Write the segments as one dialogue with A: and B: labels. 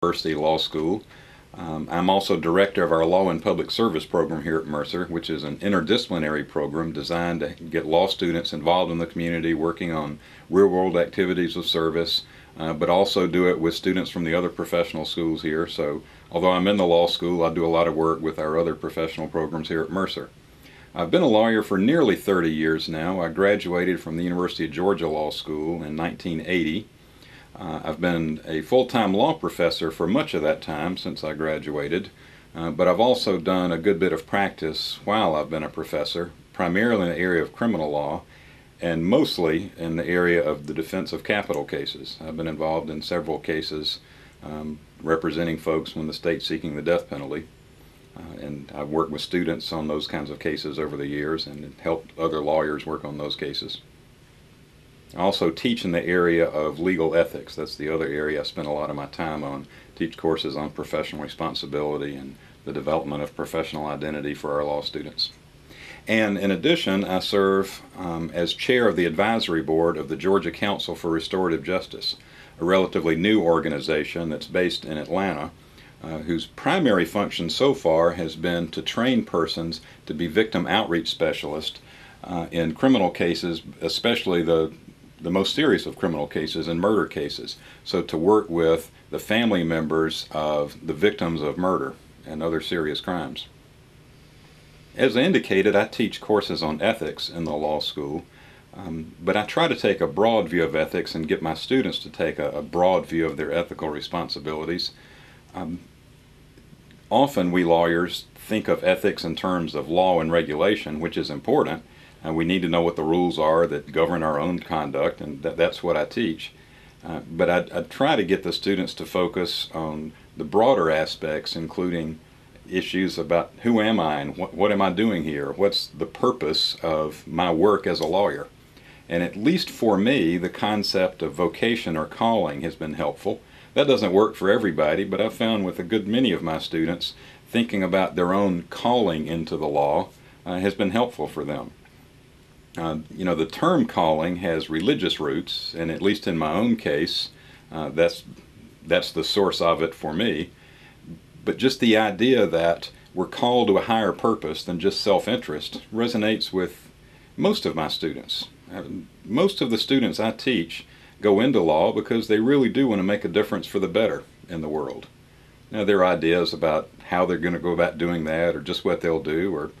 A: University Law School. I'm also director of our Law and Public Service program here at Mercer, which is an interdisciplinary program designed to get law students involved in the community, working on real-world activities of service, but also do it with students from the other professional schools here. So although I'm in the law school, I do a lot of work with our other professional programs here at Mercer. I've been a lawyer for nearly 30 years now. I graduated from the University of Georgia Law School in 1980. I've been a full-time law professor for much of that time since I graduated, but I've also done a good bit of practice while I've been a professor, primarily in the area of criminal law and mostly in the area of the defense of capital cases. I've been involved in several cases representing folks when the state's seeking the death penalty. And I've worked with students on those kinds of cases over the years and helped other lawyers work on those cases. I also teach in the area of legal ethics. That's the other area I spend a lot of my time on. Teach courses on professional responsibility and the development of professional identity for our law students. And in addition, I serve as chair of the advisory board of the Georgia Council for Restorative Justice, a relatively new organization that's based in Atlanta, whose primary function so far has been to train persons to be victim outreach specialists in criminal cases, especially the most serious of criminal cases and murder cases. So to work with the family members of the victims of murder and other serious crimes. As I indicated, I teach courses on ethics in the law school, but I try to take a broad view of ethics and get my students to take a broad view of their ethical responsibilities. Often we lawyers think of ethics in terms of law and regulation, which is important, and we need to know what the rules are that govern our own conduct, and that's what I teach. But I try to get the students to focus on the broader aspects, including issues about who am I and what am I doing here? What's the purpose of my work as a lawyer? And at least for me, the concept of vocation or calling has been helpful. That doesn't work for everybody, but I've found with a good many of my students, thinking about their own calling into the law has been helpful for them. You know, the term calling has religious roots, and at least in my own case, that's the source of it for me. But just the idea that we're called to a higher purpose than just self-interest resonates with most of my students. Most of the students I teach go into law because they really do want to make a difference for the better in the world. Now, their ideas about how they're going to go about doing that or just what they'll do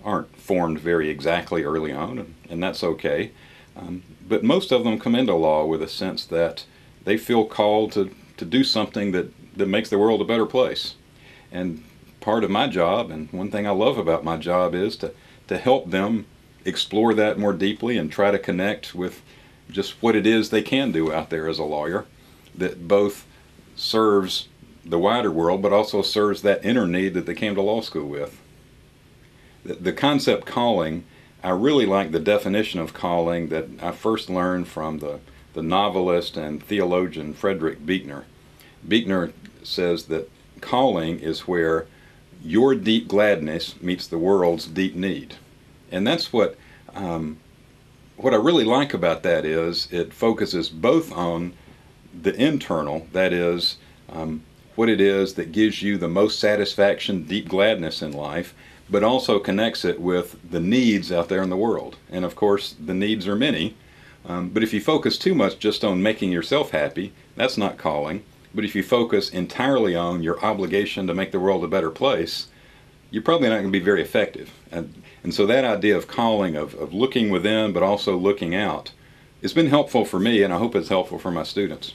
A: aren't formed very exactly early on, and that's okay. But most of them come into law with a sense that they feel called to do something that makes the world a better place. And part of my job, and one thing I love about my job, is to help them explore that more deeply and try to connect with just what it is they can do out there as a lawyer that both serves the wider world but also serves that inner need that they came to law school with. The concept calling, I really like the definition of calling that I first learned from the novelist and theologian Frederick Buechner. Buechner says that calling is where your deep gladness meets the world's deep need. And that's what I really like about that is it focuses both on the internal, that is, what it is that gives you the most satisfaction, deep gladness in life, but also connects it with the needs out there in the world. And of course, the needs are many, but if you focus too much just on making yourself happy, that's not calling. But if you focus entirely on your obligation to make the world a better place, you're probably not going to be very effective. And so that idea of calling, of looking within but also looking out, has been helpful for me, and I hope it's helpful for my students.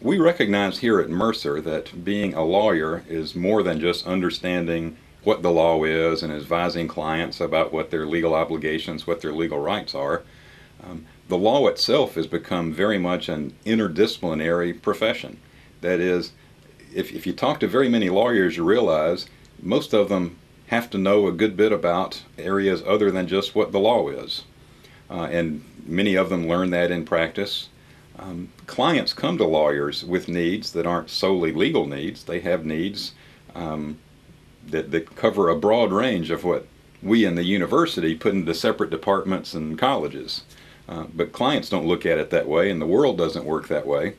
A: We recognize here at Mercer that being a lawyer is more than just understanding what the law is and advising clients about what their legal obligations, what their legal rights are. The law itself has become very much an interdisciplinary profession. That is, if you talk to very many lawyers, you realize most of them have to know a good bit about areas other than just what the law is. And many of them learn that in practice. Clients come to lawyers with needs that aren't solely legal needs. They have needs that cover a broad range of what we in the university put into separate departments and colleges. But clients don't look at it that way, and the world doesn't work that way.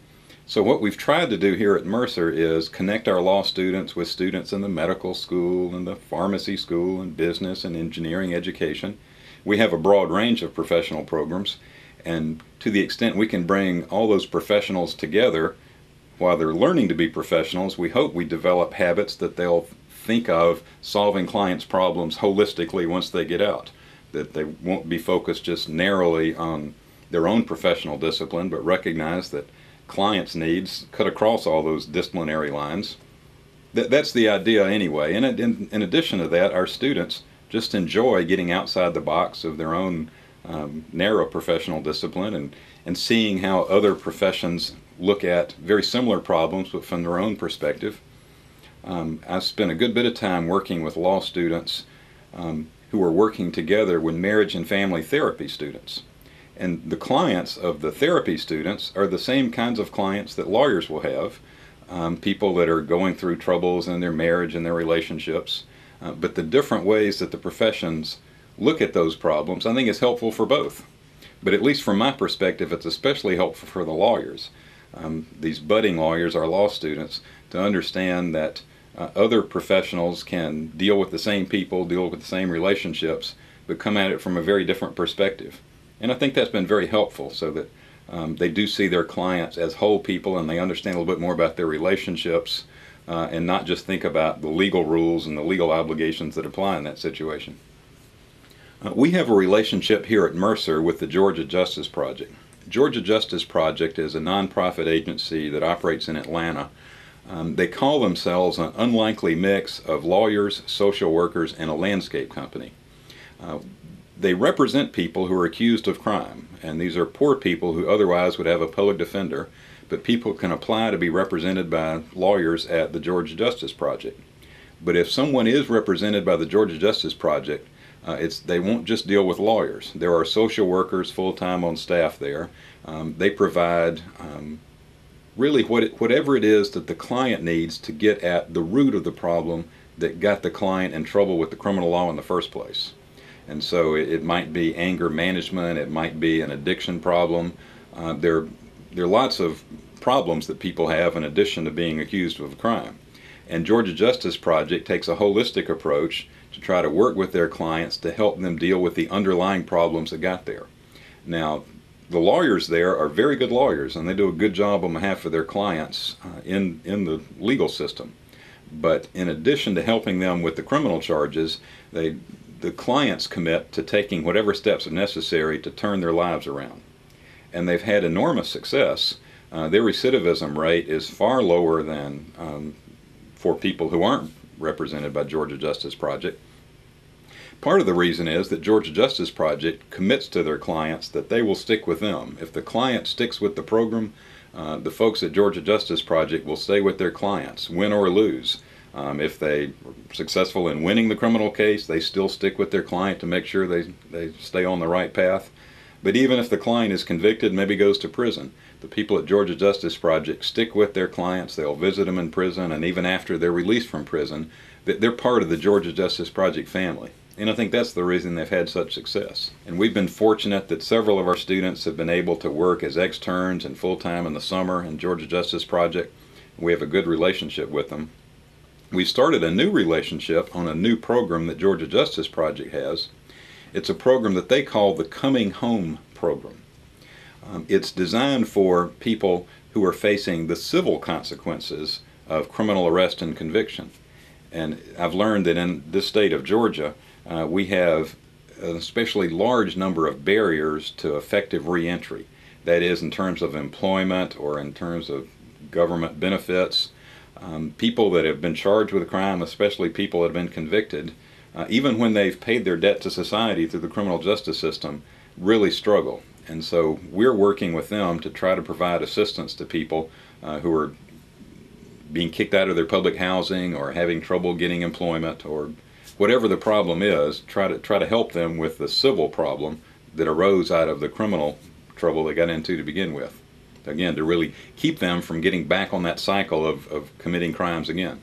A: So what we've tried to do here at Mercer is connect our law students with students in the medical school and the pharmacy school and business and engineering education. We have a broad range of professional programs, and to the extent we can bring all those professionals together while they're learning to be professionals, we hope we develop habits that they'll think of solving clients' problems holistically once they get out, that they won't be focused just narrowly on their own professional discipline, but recognize that clients' needs cut across all those disciplinary lines. That's the idea anyway. And in addition to that, our students just enjoy getting outside the box of their own narrow professional discipline and seeing how other professions look at very similar problems but from their own perspective. I've spent a good bit of time working with law students who are working together with marriage and family therapy students. And the clients of the therapy students are the same kinds of clients that lawyers will have, people that are going through troubles in their marriage and their relationships. But the different ways that the professions look at those problems, I think is helpful for both. But at least from my perspective, it's especially helpful for the lawyers. These budding lawyers, our law students, to understand that other professionals can deal with the same people, deal with the same relationships, but come at it from a very different perspective. And I think that's been very helpful, so that they do see their clients as whole people and they understand a little bit more about their relationships and not just think about the legal rules and the legal obligations that apply in that situation. We have a relationship here at Mercer with the Georgia Justice Project. Georgia Justice Project is a nonprofit agency that operates in Atlanta. They call themselves an unlikely mix of lawyers, social workers, and a landscape company. They represent people who are accused of crime, and these are poor people who otherwise would have a public defender, but people can apply to be represented by lawyers at the Georgia Justice Project. But if someone is represented by the Georgia Justice Project, they won't just deal with lawyers. There are social workers full-time on staff there. They provide really whatever it is that the client needs to get at the root of the problem that got the client in trouble with the criminal law in the first place. And so it might be anger management, it might be an addiction problem. There are lots of problems that people have in addition to being accused of a crime. And Georgia Justice Project takes a holistic approach to try to work with their clients to help them deal with the underlying problems that got there. Now, the lawyers there are very good lawyers, and they do a good job on behalf of their clients in the legal system. But in addition to helping them with the criminal charges, the clients commit to taking whatever steps are necessary to turn their lives around. And they've had enormous success. Their recidivism rate is far lower than for people who aren't represented by Georgia Justice Project. Part of the reason is that Georgia Justice Project commits to their clients that they will stick with them. If the client sticks with the program, the folks at Georgia Justice Project will stay with their clients, win or lose. If they are successful in winning the criminal case, they still stick with their client to make sure they stay on the right path. But even if the client is convicted, maybe goes to prison, the people at Georgia Justice Project stick with their clients. They'll visit them in prison, and even after they're released from prison, they're part of the Georgia Justice Project family. And I think that's the reason they've had such success. And we've been fortunate that several of our students have been able to work as externs and full-time in the summer in Georgia Justice Project. We have a good relationship with them. We started a new relationship on a new program that Georgia Justice Project has. It's a program that they call the Coming Home program. It's designed for people who are facing the civil consequences of criminal arrest and conviction. And I've learned that in this state of Georgia, we have an especially large number of barriers to effective reentry. That is, in terms of employment or in terms of government benefits. People that have been charged with a crime, especially people that have been convicted, even when they've paid their debt to society through the criminal justice system, really struggle. And so we're working with them to try to provide assistance to people who are being kicked out of their public housing or having trouble getting employment, or whatever the problem is, try to help them with the civil problem that arose out of the criminal trouble they got into to begin with. Again, to really keep them from getting back on that cycle of committing crimes again.